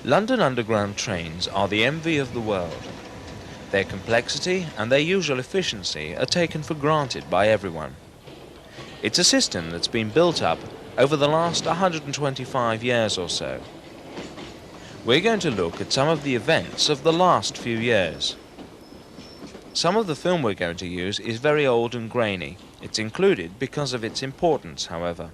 London Underground trains are the envy of the world. Their complexity and their usual efficiency are taken for granted by everyone. It's a system that's been built up over the last 125 years or so. We're going to look at some of the events of the last few years. Some of the film we're going to use is very old and grainy. It's included because of its importance, however.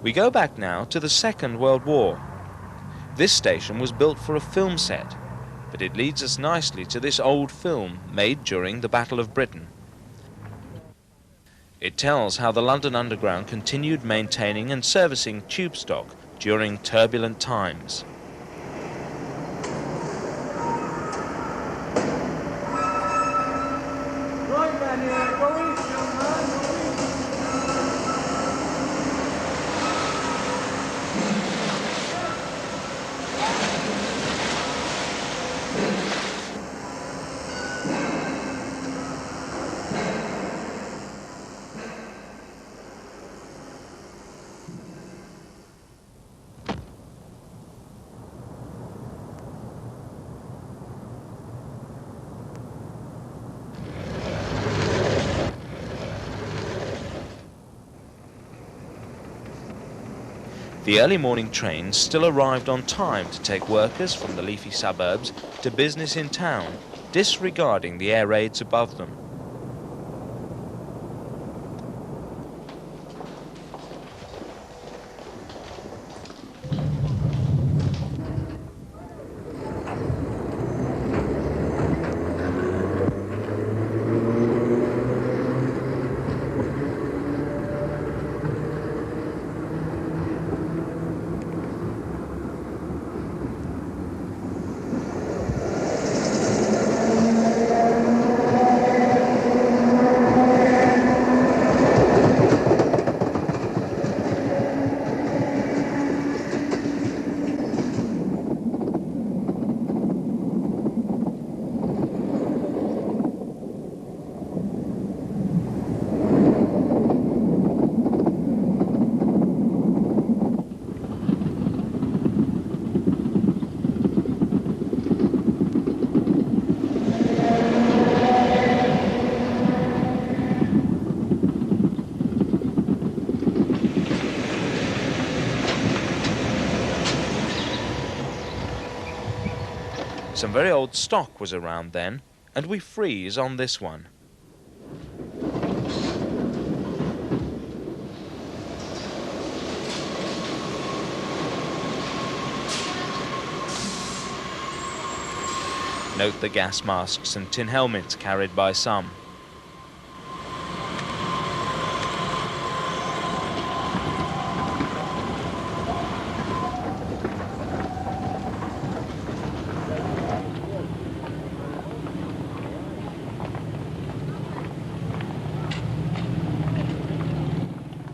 We go back now to the Second World War. This station was built for a film set, but it leads us nicely to this old film made during the Battle of Britain. It tells how the London Underground continued maintaining and servicing tube stock during turbulent times. The early morning trains still arrived on time to take workers from the leafy suburbs to business in town, disregarding the air raids above them. Some very old stock was around then, and we freeze on this one. Note the gas masks and tin helmets carried by some.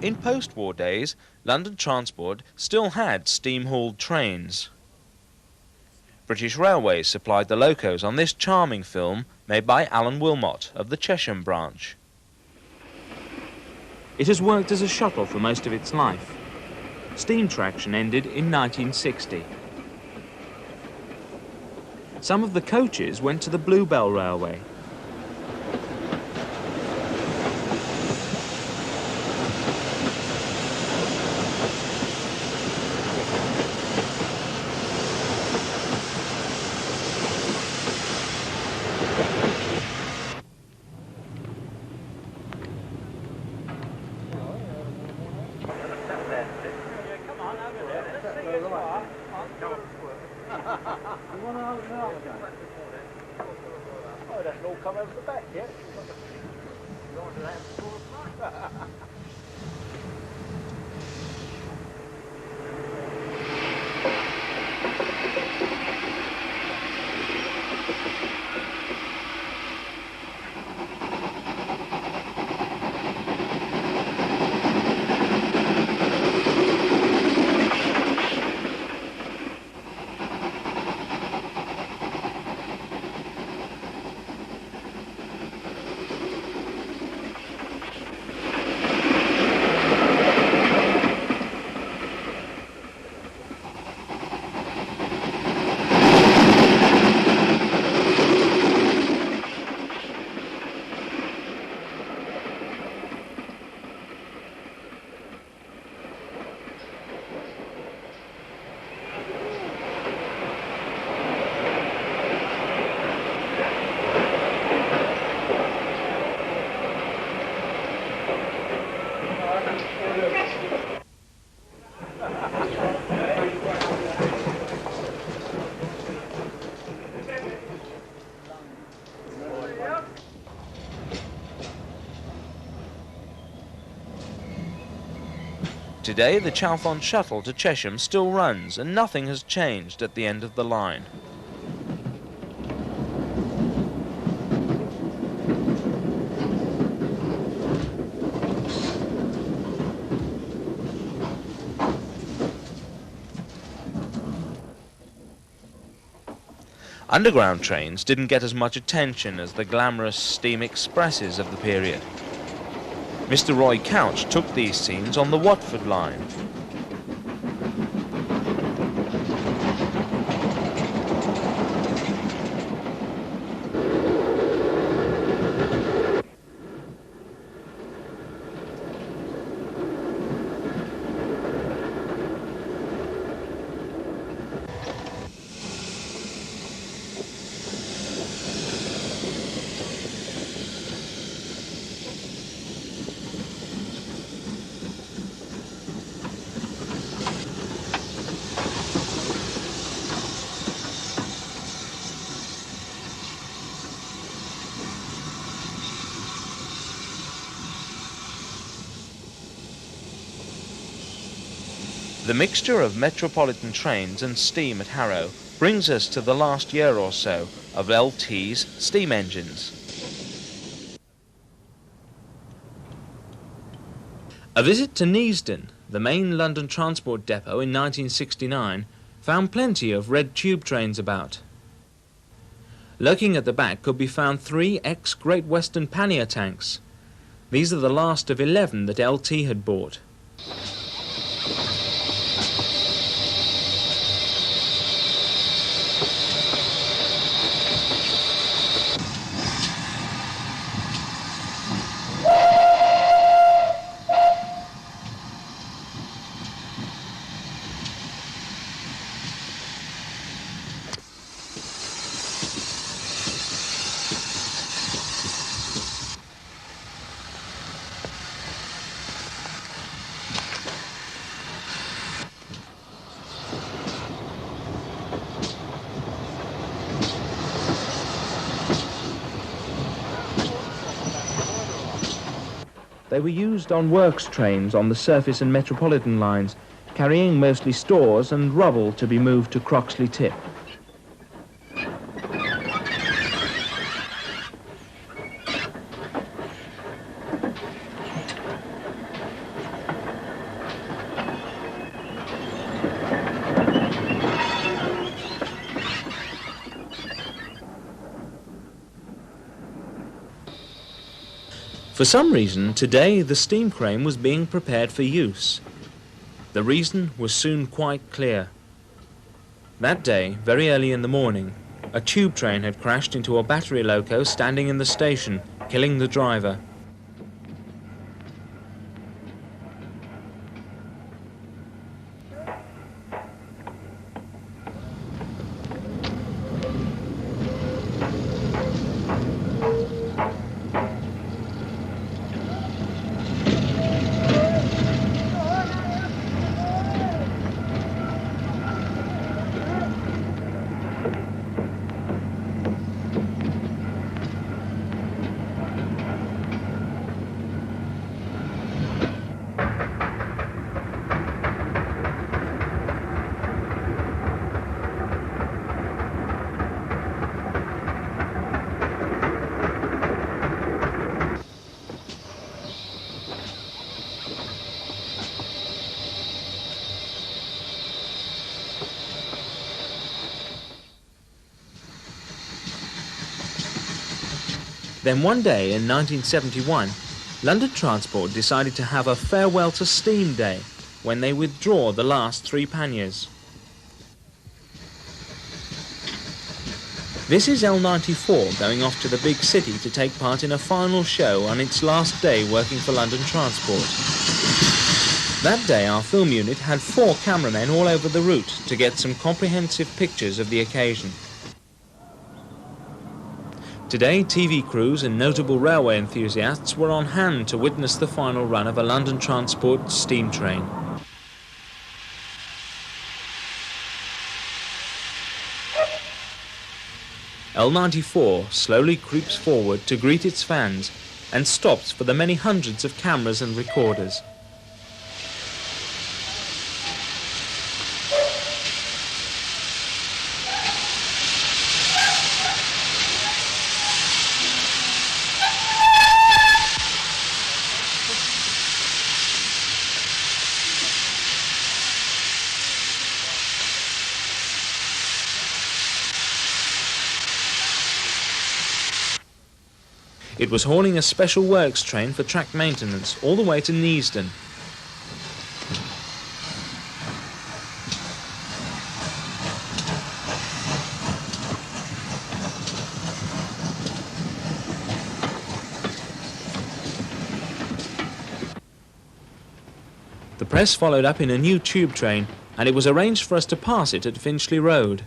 In post-war days, London Transport still had steam-hauled trains. British Railways supplied the locos on this charming film made by Alan Wilmot of the Chesham branch. It has worked as a shuttle for most of its life. Steam traction ended in 1960. Some of the coaches went to the Bluebell Railway. Today, the Chalfont shuttle to Chesham still runs, and nothing has changed at the end of the line. Underground trains didn't get as much attention as the glamorous steam expresses of the period. Mr. Roy Couch took these scenes on the Watford line. The mixture of metropolitan trains and steam at Harrow brings us to the last year or so of LT's steam engines. A visit to Neasden, the main London transport depot in 1969, found plenty of red tube trains about. Lurking at the back could be found 3 ex-Great Western pannier tanks. These are the last of 11 that LT had bought. They were used on works trains on the surface and metropolitan lines, carrying mostly stores and rubble to be moved to Croxley Tip. For some reason, today the steam crane was being prepared for use. The reason was soon quite clear. That day, very early in the morning, a tube train had crashed into a battery loco standing in the station, killing the driver. Then one day in 1971, London Transport decided to have a farewell to steam day when they withdraw the last 3 panniers. This is L94 going off to the big city to take part in a final show on its last day working for London Transport. That day our film unit had 4 cameramen all over the route to get some comprehensive pictures of the occasion. Today, TV crews and notable railway enthusiasts were on hand to witness the final run of a London Transport steam train. L94 slowly creeps forward to greet its fans and stops for the many hundreds of cameras and recorders. It was hauling a special works train for track maintenance all the way to Neasden. The press followed up in a new tube train, and it was arranged for us to pass it at Finchley Road.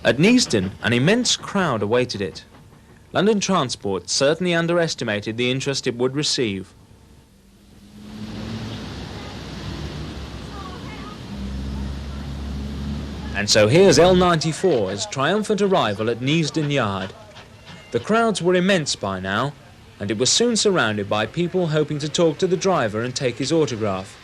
At Neasden, an immense crowd awaited it. London Transport certainly underestimated the interest it would receive. And so here's L94's triumphant arrival at Neasden Yard. The crowds were immense by now, and it was soon surrounded by people hoping to talk to the driver and take his autograph.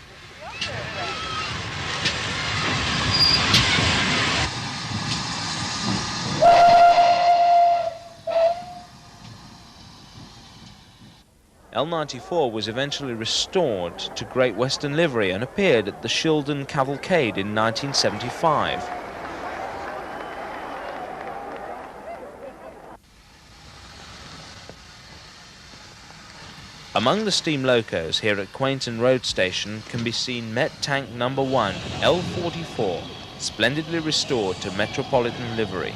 L94 was eventually restored to Great Western livery and appeared at the Shildon Cavalcade in 1975. Among the steam locos here at Quainton Road Station can be seen Met Tank No. 1, L44, splendidly restored to Metropolitan livery.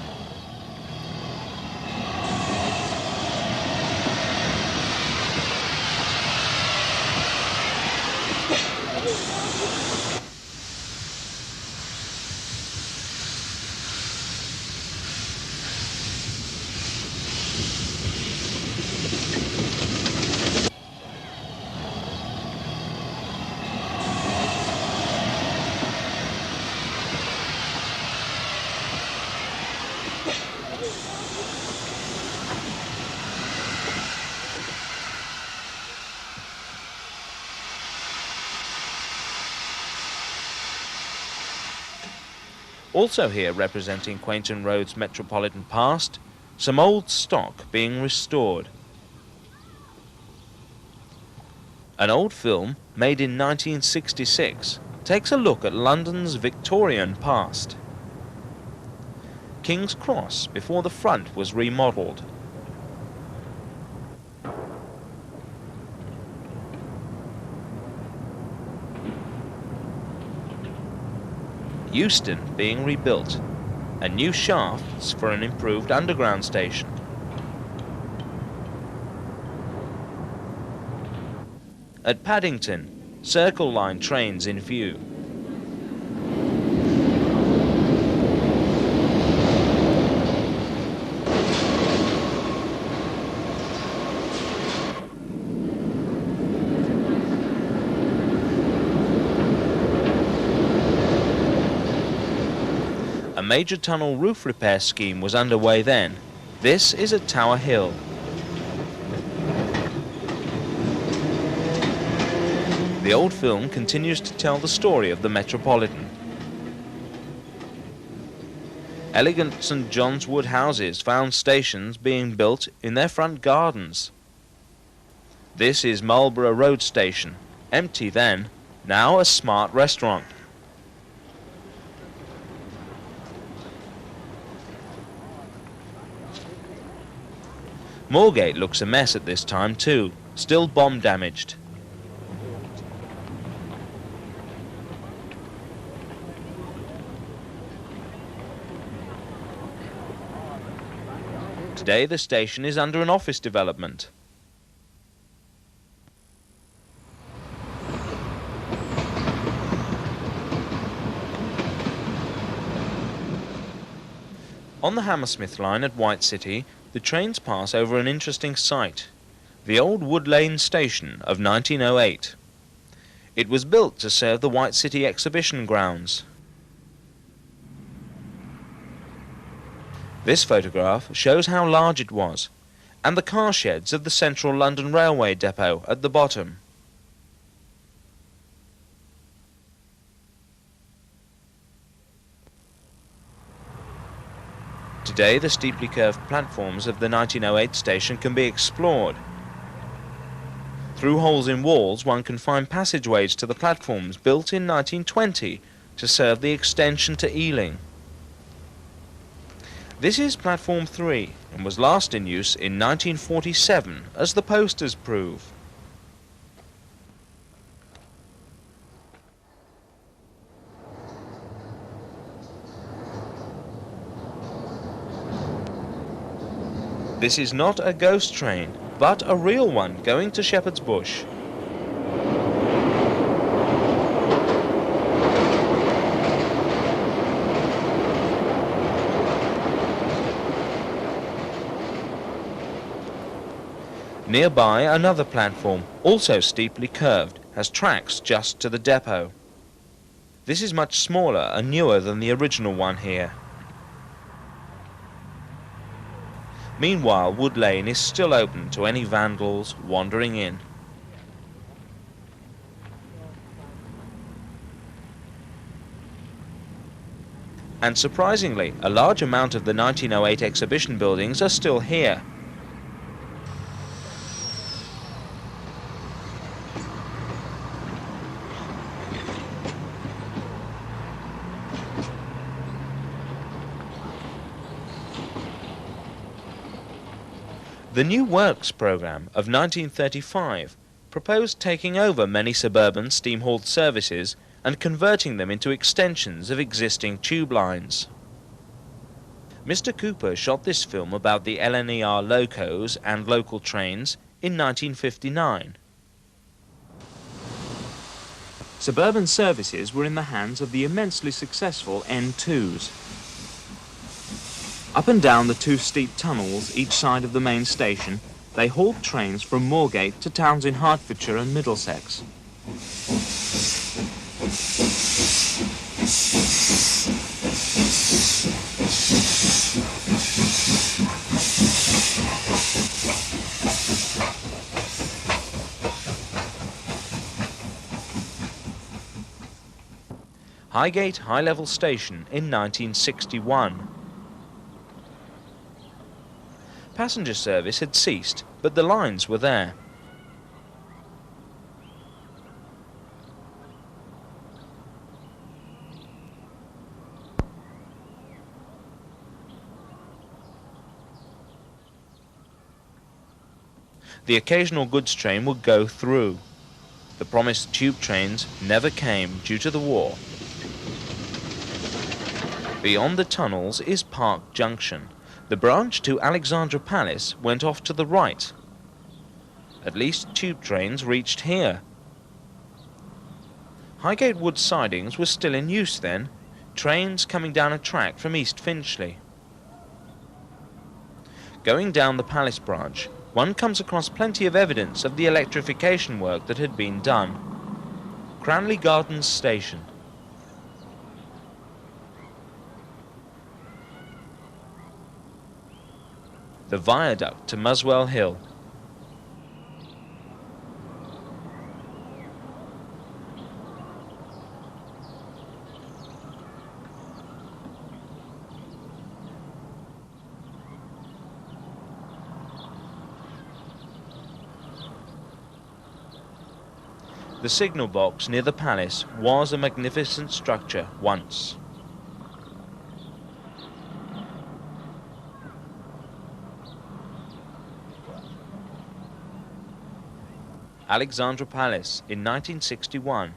Also here representing Quainton Road's metropolitan past, some old stock being restored. An old film, made in 1966, takes a look at London's Victorian past. King's Cross before the front was remodelled. Euston being rebuilt, and new shafts for an improved underground station. At Paddington, Circle Line trains in view. A major tunnel roof repair scheme was underway then. This is at Tower Hill. The old film continues to tell the story of the Metropolitan. Elegant St John's Wood houses found stations being built in their front gardens. This is Marlborough Road Station, empty then, now a smart restaurant. Moorgate looks a mess at this time too, still bomb damaged. Today the station is under an office development. On the Hammersmith line at White City, the trains pass over an interesting site, the old Wood Lane station of 1908. It was built to serve the White City exhibition grounds. This photograph shows how large it was, and the car sheds of the Central London Railway depot at the bottom. Today the steeply curved platforms of the 1908 station can be explored. Through holes in walls one can find passageways to the platforms built in 1920 to serve the extension to Ealing. This is Platform 3 and was last in use in 1947, as the posters prove. This is not a ghost train, but a real one going to Shepherd's Bush. Nearby, another platform, also steeply curved, has tracks just to the depot. This is much smaller and newer than the original one here. Meanwhile, Wood Lane is still open to any vandals wandering in. And surprisingly, a large amount of the 1908 exhibition buildings are still here. The New Works programme of 1935 proposed taking over many suburban steam-hauled services and converting them into extensions of existing tube lines. Mr. Cooper shot this film about the LNER locos and local trains in 1959. Suburban services were in the hands of the immensely successful N2s. Up and down the two steep tunnels each side of the main station, they hauled trains from Moorgate to towns in Hertfordshire and Middlesex. Highgate High-Level Station in 1961. Passenger service had ceased, but the lines were there. The occasional goods train would go through. The promised tube trains never came due to the war. Beyond the tunnels is Park Junction. The branch to Alexandra Palace went off to the right. At least tube trains reached here. Highgate Wood sidings were still in use then, trains coming down a track from East Finchley. Going down the Palace branch, one comes across plenty of evidence of the electrification work that had been done. Cranley Gardens Station. The viaduct to Muswell Hill. The signal box near the palace was a magnificent structure once. Alexandra Palace in 1961.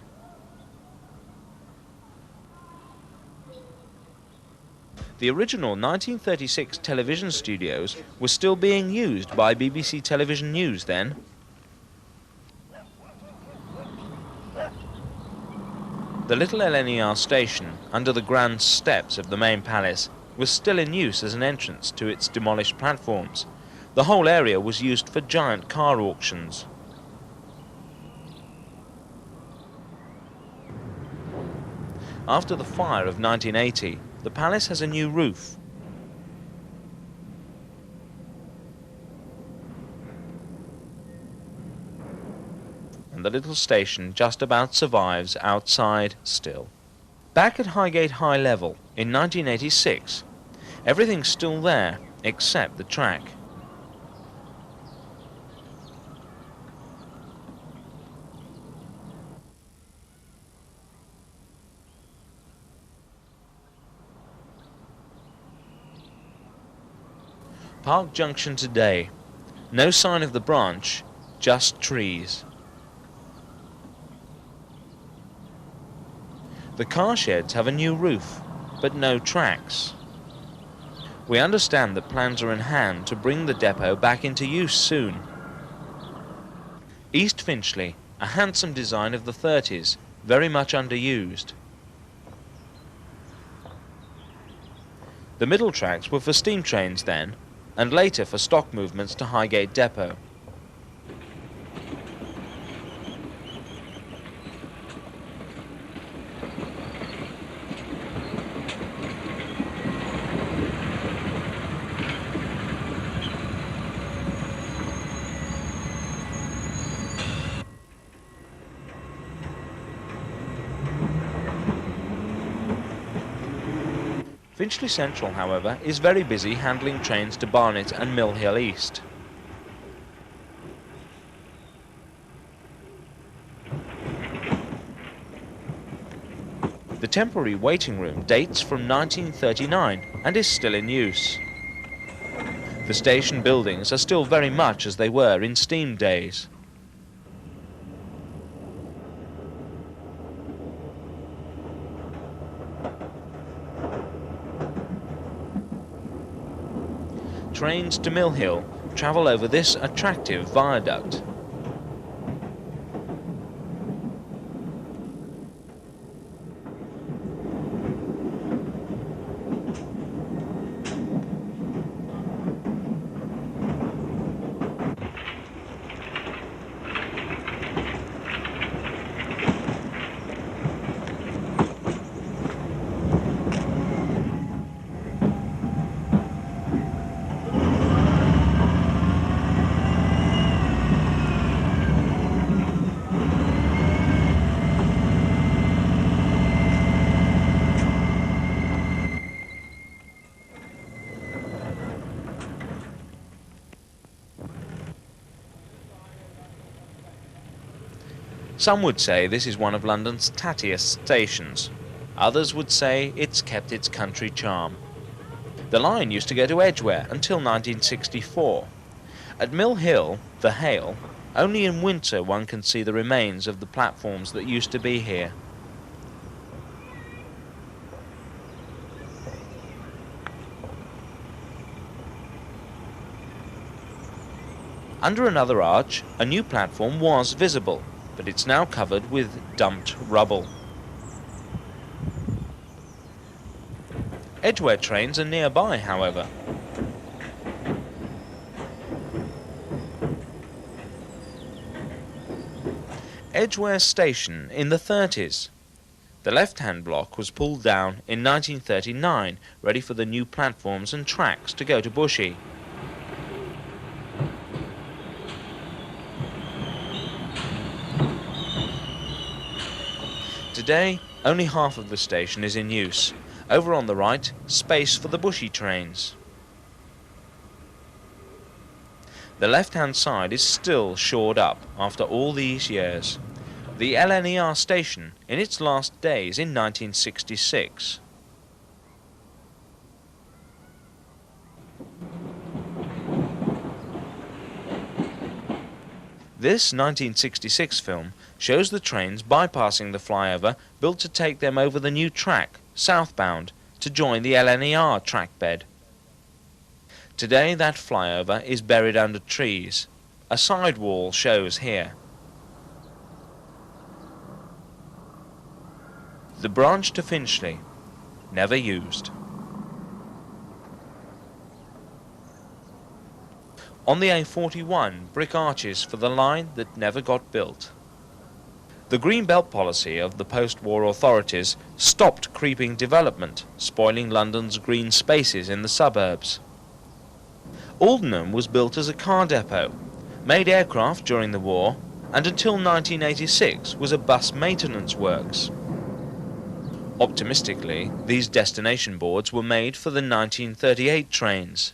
The original 1936 television studios were still being used by BBC Television News then. The little LNER station, under the grand steps of the main palace, was still in use as an entrance to its demolished platforms. The whole area was used for giant car auctions. After the fire of 1980, the palace has a new roof. And the little station just about survives outside still. Back at Highgate High Level in 1986, everything's still there except the track. Park Junction today. No sign of the branch, just trees. The car sheds have a new roof, but no tracks. We understand that plans are in hand to bring the depot back into use soon. East Finchley, a handsome design of the 30s, very much underused. The middle tracks were for steam trains then, and later for stock movements to Highgate Depot. Finchley Central, however, is very busy handling trains to Barnet and Mill Hill East. The temporary waiting room dates from 1939 and is still in use. The station buildings are still very much as they were in steam days. Trains to Mill Hill travel over this attractive viaduct. Some would say this is one of London's tattiest stations. Others would say it's kept its country charm. The line used to go to Edgware until 1964. At Mill Hill, the Hale, only in winter one can see the remains of the platforms that used to be here. Under another arch, a new platform was visible, but it's now covered with dumped rubble. Edgware trains are nearby, however. Edgware Station in the 30s. The left-hand block was pulled down in 1939, ready for the new platforms and tracks to go to Bushey. Today, only half of the station is in use. Over on the right, space for the Bushey trains. The left-hand side is still shored up after all these years. The LNER station in its last days in 1966. This 1966 film shows the trains bypassing the flyover built to take them over the new track, southbound, to join the LNER track bed. Today that flyover is buried under trees. A sidewall shows here. The branch to Finchley, never used. On the A41, brick arches for the line that never got built. The green belt policy of the post-war authorities stopped creeping development, spoiling London's green spaces in the suburbs. Aldenham was built as a car depot, made aircraft during the war, and until 1986 was a bus maintenance works. Optimistically, these destination boards were made for the 1938 trains.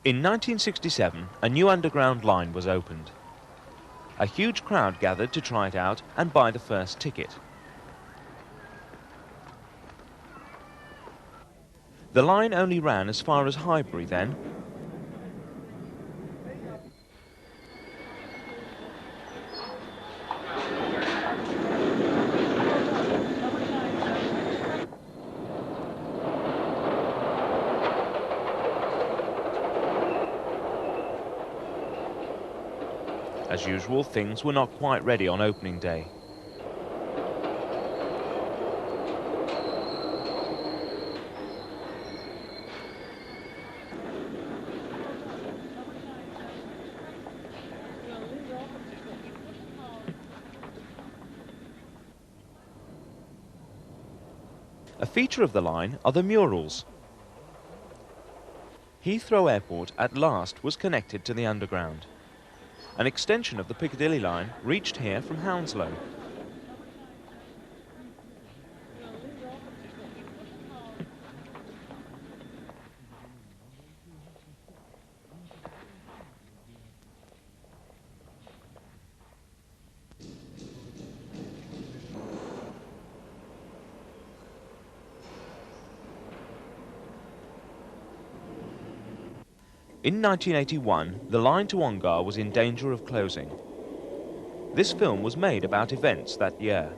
In 1967, a new underground line was opened. A huge crowd gathered to try it out and buy the first ticket. The line only ran as far as Highbury then. As usual, things were not quite ready on opening day. A feature of the line are the murals. Heathrow Airport at last was connected to the underground. An extension of the Piccadilly line reached here from Hounslow. In 1981, the line to Ongar was in danger of closing. This film was made about events that year.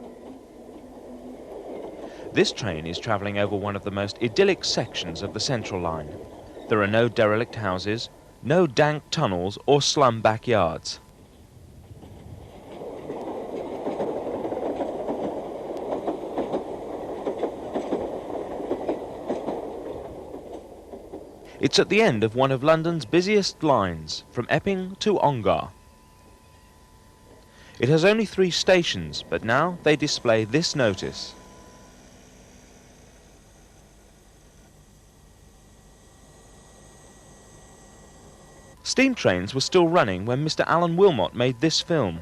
This train is travelling over one of the most idyllic sections of the Central Line. There are no derelict houses, no dank tunnels or slum backyards. It's at the end of one of London's busiest lines, from Epping to Ongar. It has only 3 stations, but now they display this notice. Steam trains were still running when Mr. Alan Wilmot made this film.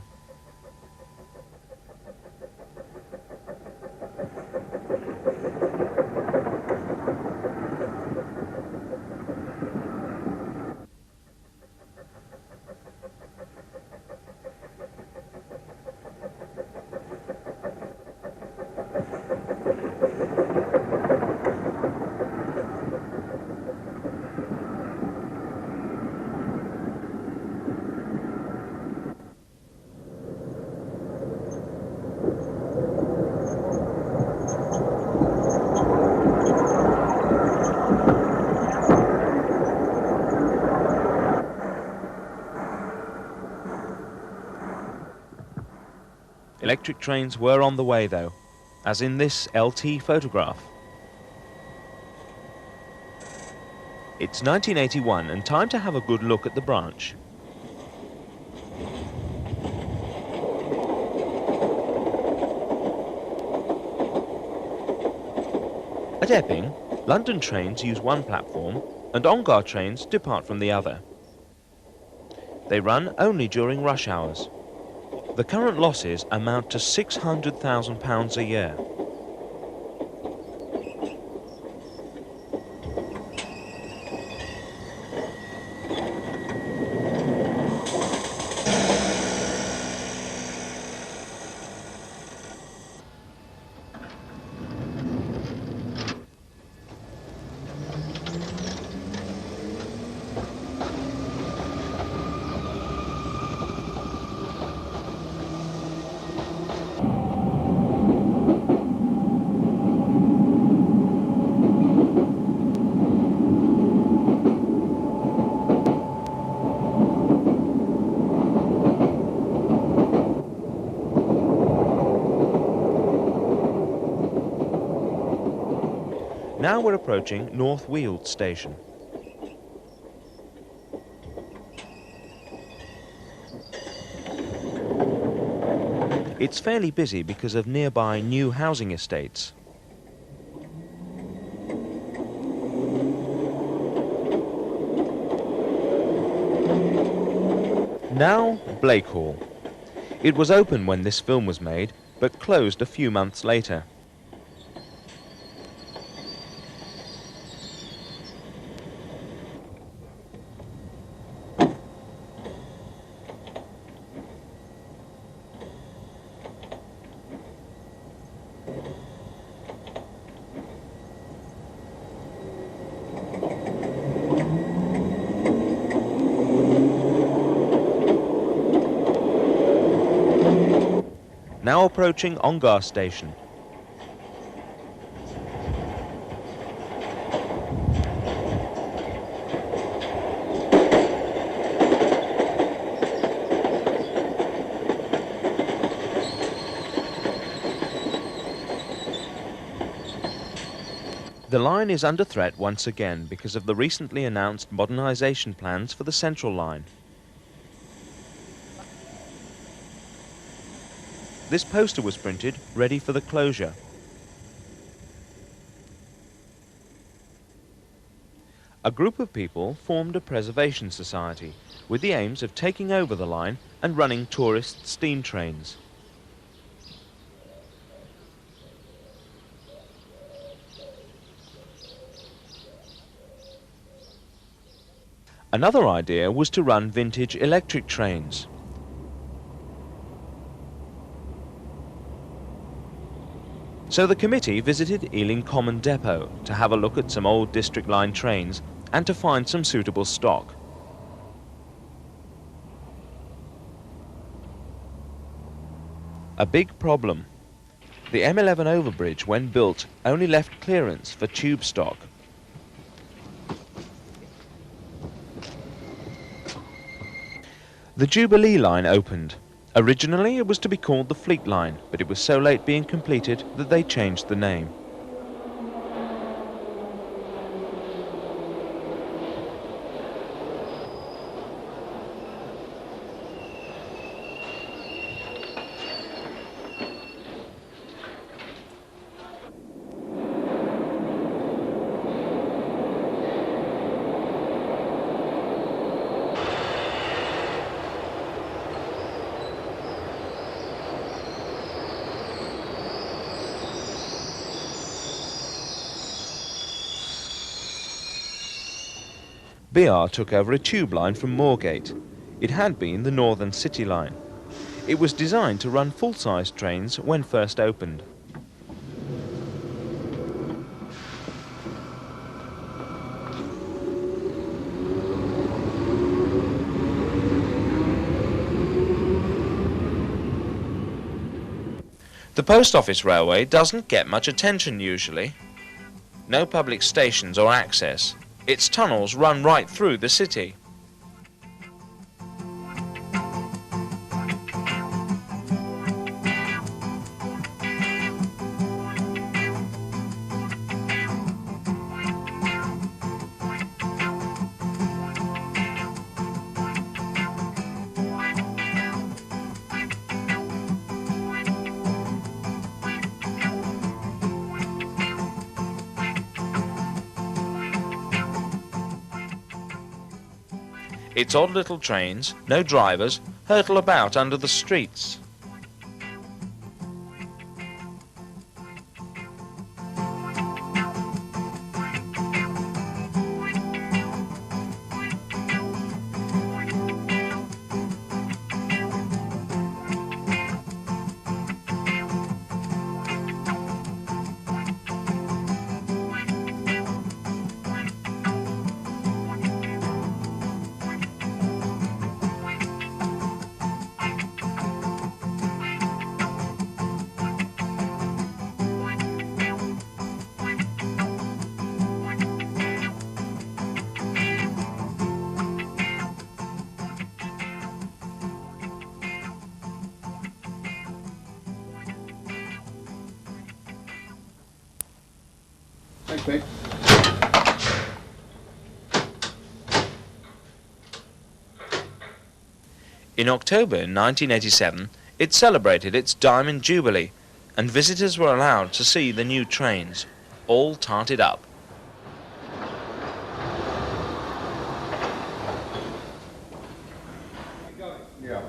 Electric trains were on the way though, as in this LT photograph. It's 1981 and time to have a good look at the branch. At Epping, London trains use one platform and Ongar trains depart from the other. They run only during rush hours. The current losses amount to £600,000 a year. Now we're approaching North Weald Station. It's fairly busy because of nearby new housing estates. Now, Blakehall. It was open when this film was made, but closed a few months later. Now approaching Ongar Station. The line is under threat once again because of the recently announced modernisation plans for the Central Line. This poster was printed, ready for the closure. A group of people formed a preservation society with the aims of taking over the line and running tourist steam trains. Another idea was to run vintage electric trains. So the committee visited Ealing Common Depot to have a look at some old District Line trains and to find some suitable stock. A big problem. The M11 overbridge, when built, only left clearance for tube stock. The Jubilee line opened. Originally it was to be called the Fleet Line, but it was so late being completed that they changed the name. BR took over a tube line from Moorgate. It had been the Northern City Line. It was designed to run full-size trains when first opened. The Post Office Railway doesn't get much attention usually. No public stations or access. Its tunnels run right through the city. Its odd little trains, no drivers, hurtle about under the streets. Thanks, mate. In October 1987, it celebrated its Diamond Jubilee, and visitors were allowed to see the new trains, all tarted up. Yeah.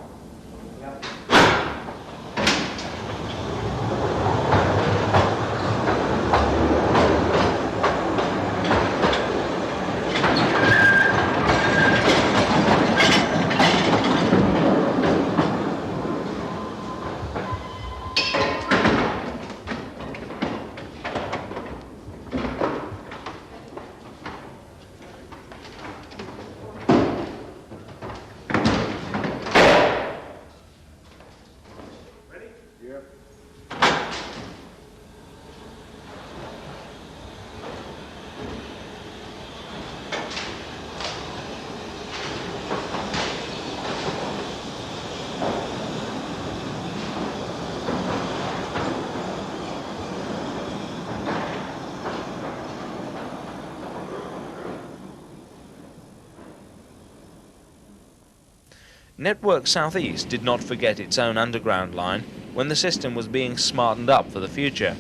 Network South East did not forget its own underground line when the system was being smartened up for the future.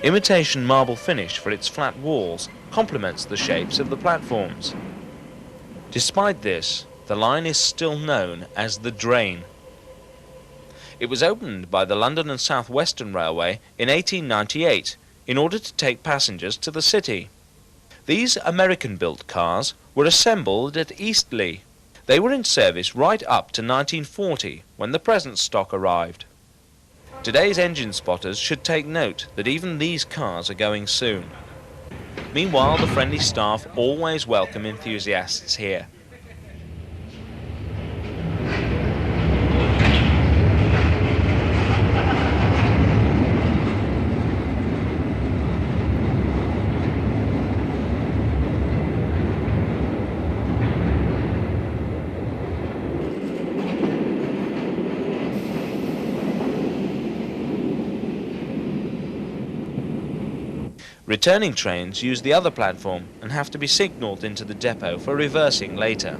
Imitation marble finish for its flat walls complements the shapes of the platforms. Despite this, the line is still known as the Drain. It was opened by the London and South Western Railway in 1898 in order to take passengers to the city. These American-built cars were assembled at Eastleigh. They were in service right up to 1940, when the present stock arrived. Today's engine spotters should take note that even these cars are going soon. Meanwhile, the friendly staff always welcome enthusiasts here. Returning trains use the other platform and have to be signalled into the depot for reversing later.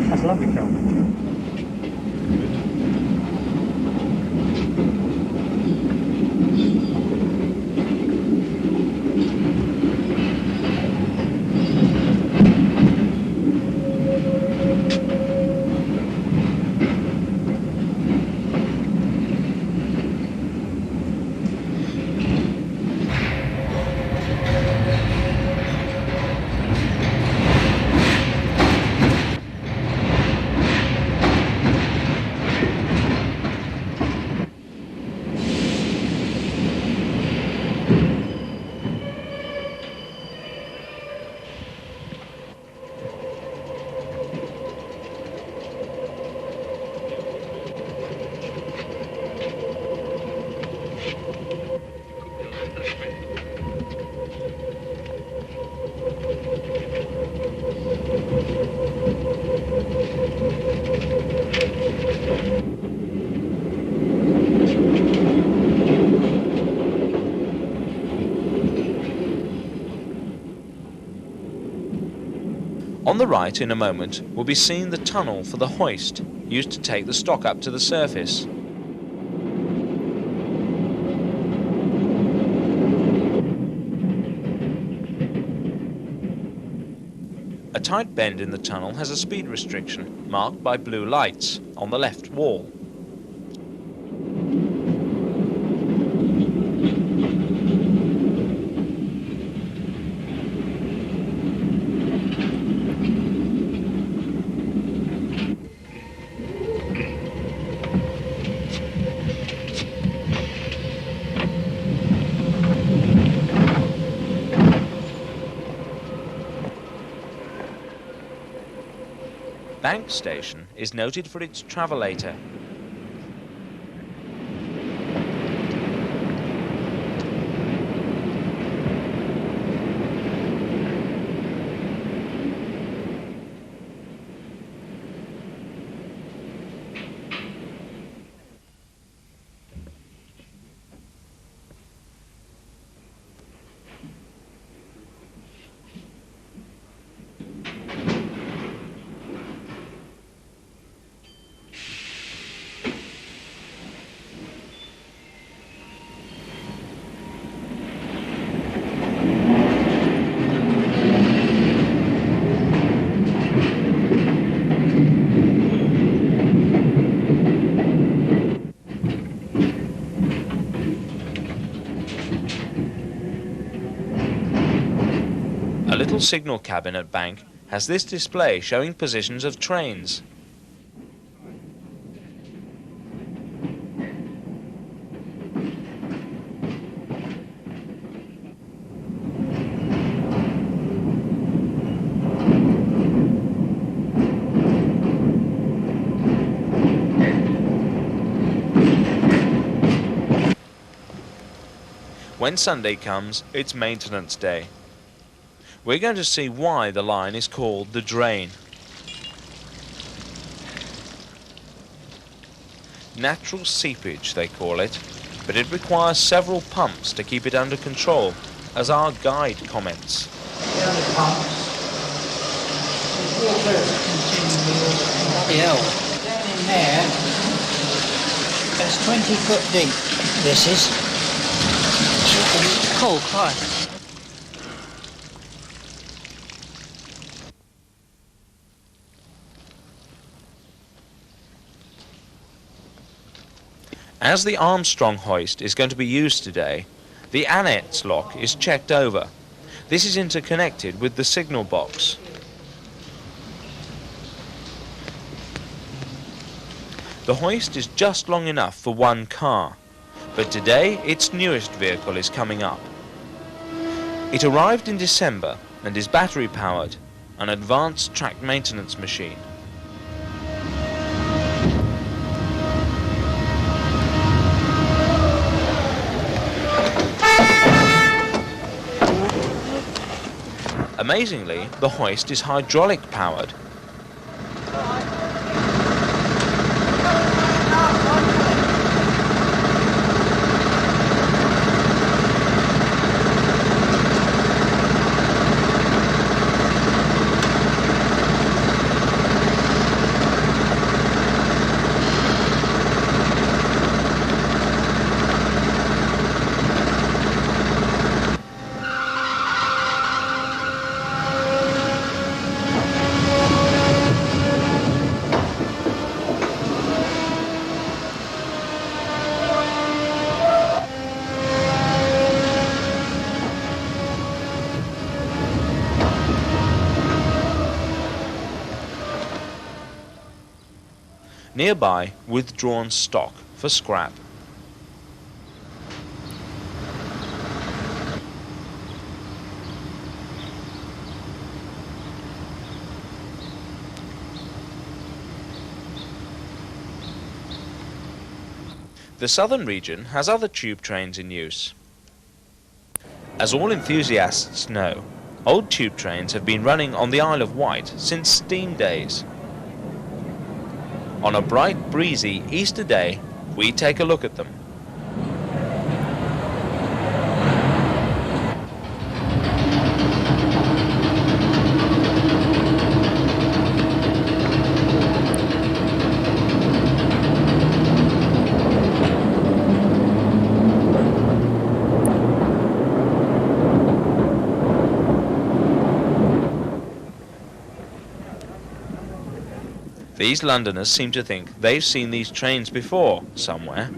That's a lovely film. On the right, in a moment, will be seen the tunnel for the hoist, used to take the stock up to the surface. A tight bend in the tunnel has a speed restriction, marked by blue lights, on the left wall. Bank Station is noted for its travelator. A little signal cabin at Bank has this display showing positions of trains. When Sunday comes, it's maintenance day. We're going to see why the line is called the drain. Natural seepage, they call it, but it requires several pumps to keep it under control, as our guide comments. Down the pumps. There's water continually. Bloody hell. Down in there, that's 20 foot deep, this is. It's cold, Christ. As the Armstrong hoist is going to be used today, the Annette's lock is checked over. This is interconnected with the signal box. The hoist is just long enough for one car, but today its newest vehicle is coming up. It arrived in December and is battery powered, an advanced track maintenance machine. Amazingly, the hoist is hydraulic powered. Nearby, withdrawn stock for scrap. The southern region has other tube trains in use. As all enthusiasts know, old tube trains have been running on the Isle of Wight since steam days. On a bright, breezy Easter day, we take a look at them. These Londoners seem to think they've seen these trains before, somewhere.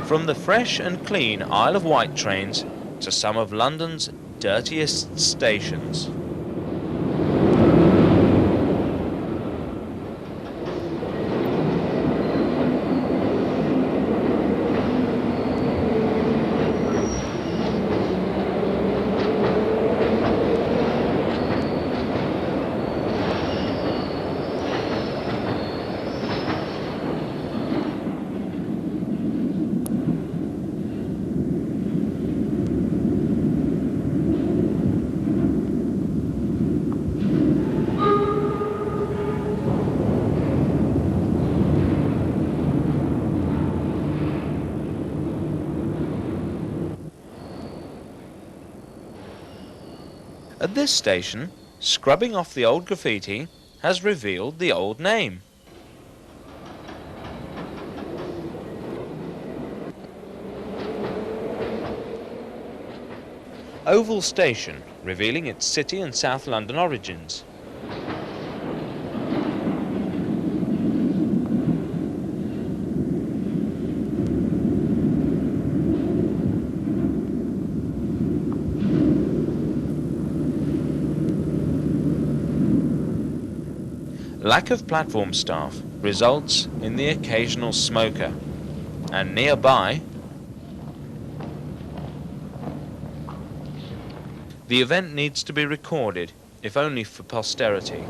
From the fresh and clean Isle of Wight trains to some of London's dirtiest stations. At this station, scrubbing off the old graffiti has revealed the old name. Oval Station, revealing its City and South London origins. Lack of platform staff results in the occasional smoker, and nearby, the event needs to be recorded, if only for posterity.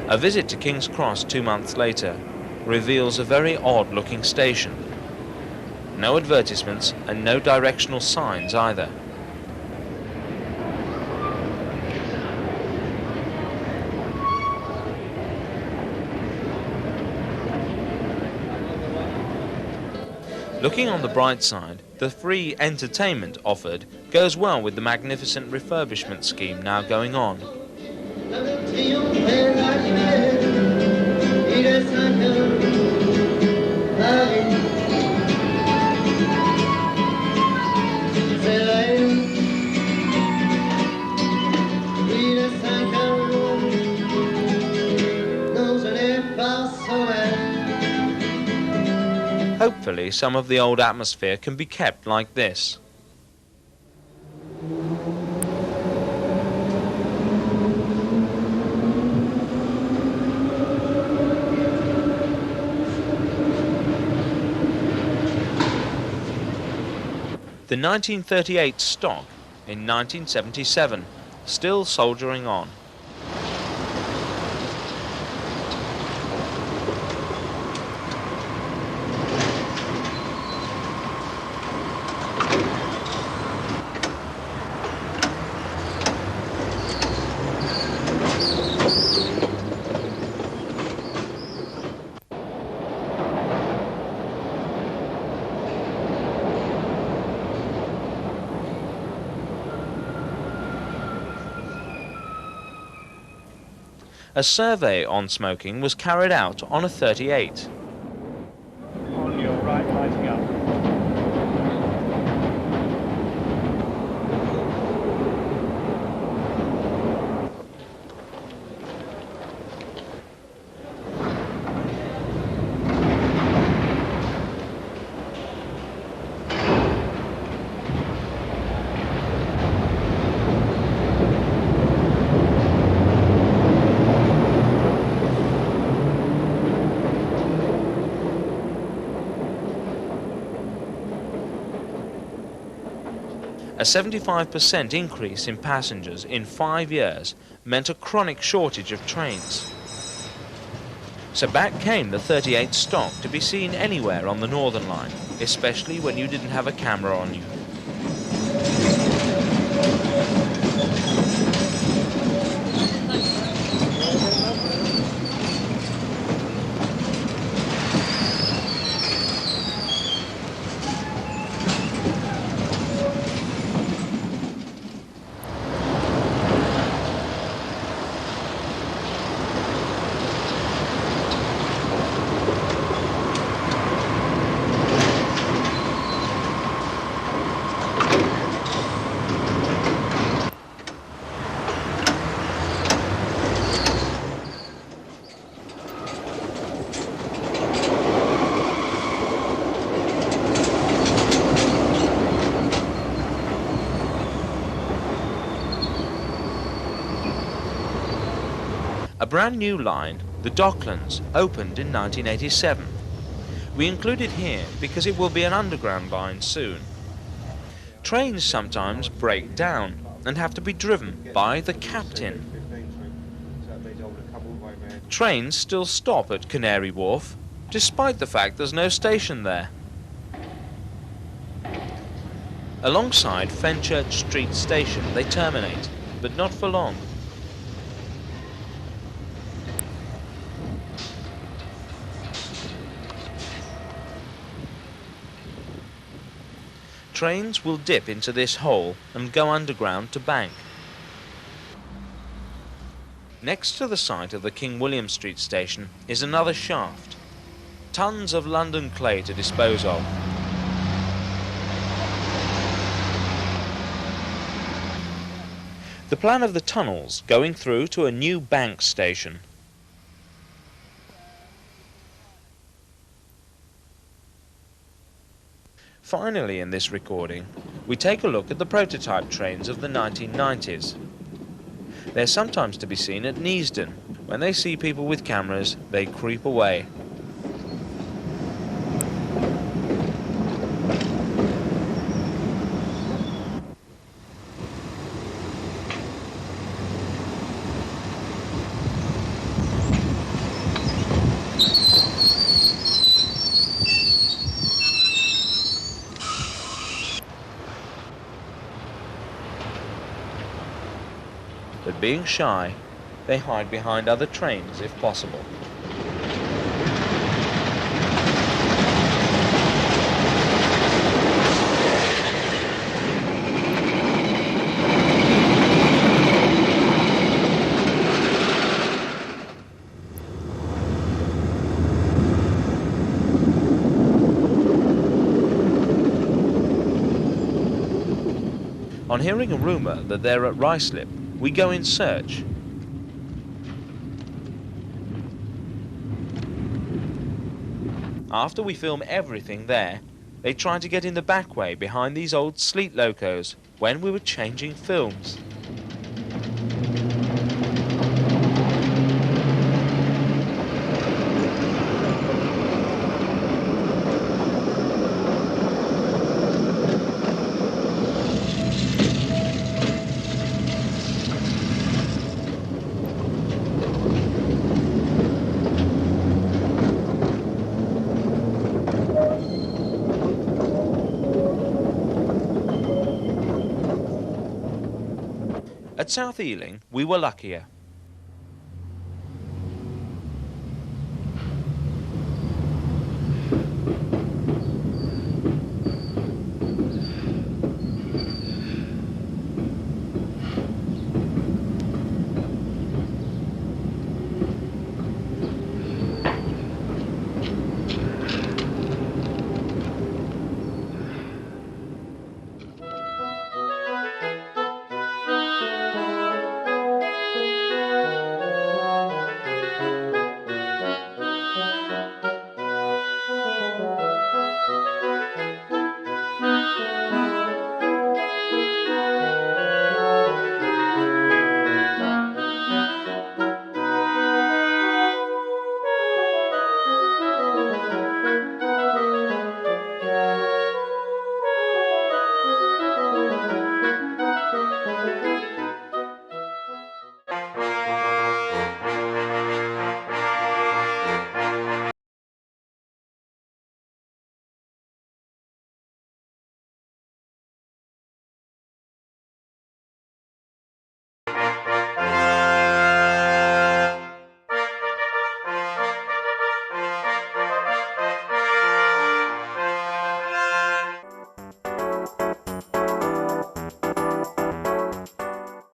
A visit to King's Cross 2 months later reveals a very odd-looking station. No advertisements and no directional signs either. Looking on the bright side, the free entertainment offered goes well with the magnificent refurbishment scheme now going on. Hopefully some of the old atmosphere can be kept like this. The 1938 stock in 1977 still soldiering on. A survey on smoking was carried out on a 38. On your right, lighting up. A 75% increase in passengers in 5 years meant a chronic shortage of trains. So back came the 38 stock to be seen anywhere on the Northern Line, especially when you didn't have a camera on you. A brand new line, the Docklands, opened in 1987. We include it here because it will be an underground line soon. Trains sometimes break down and have to be driven by the captain. Trains still stop at Canary Wharf, despite the fact there's no station there. Alongside Fenchurch Street Station they terminate, but not for long. Trains will dip into this hole and go underground to Bank. Next to the site of the King William Street station is another shaft. Tons of London clay to dispose of. The plan of the tunnels going through to a new Bank station. Finally, in this recording, we take a look at the prototype trains of the 1990s. They're sometimes to be seen at Neasden. When they see people with cameras, they creep away. But being shy, they hide behind other trains if possible. On hearing a rumour that they're at Ruislip, we go in search. After we film everything there, they try to get in the back way behind these old Sleet locos when we were changing films. At South Ealing, we were luckier.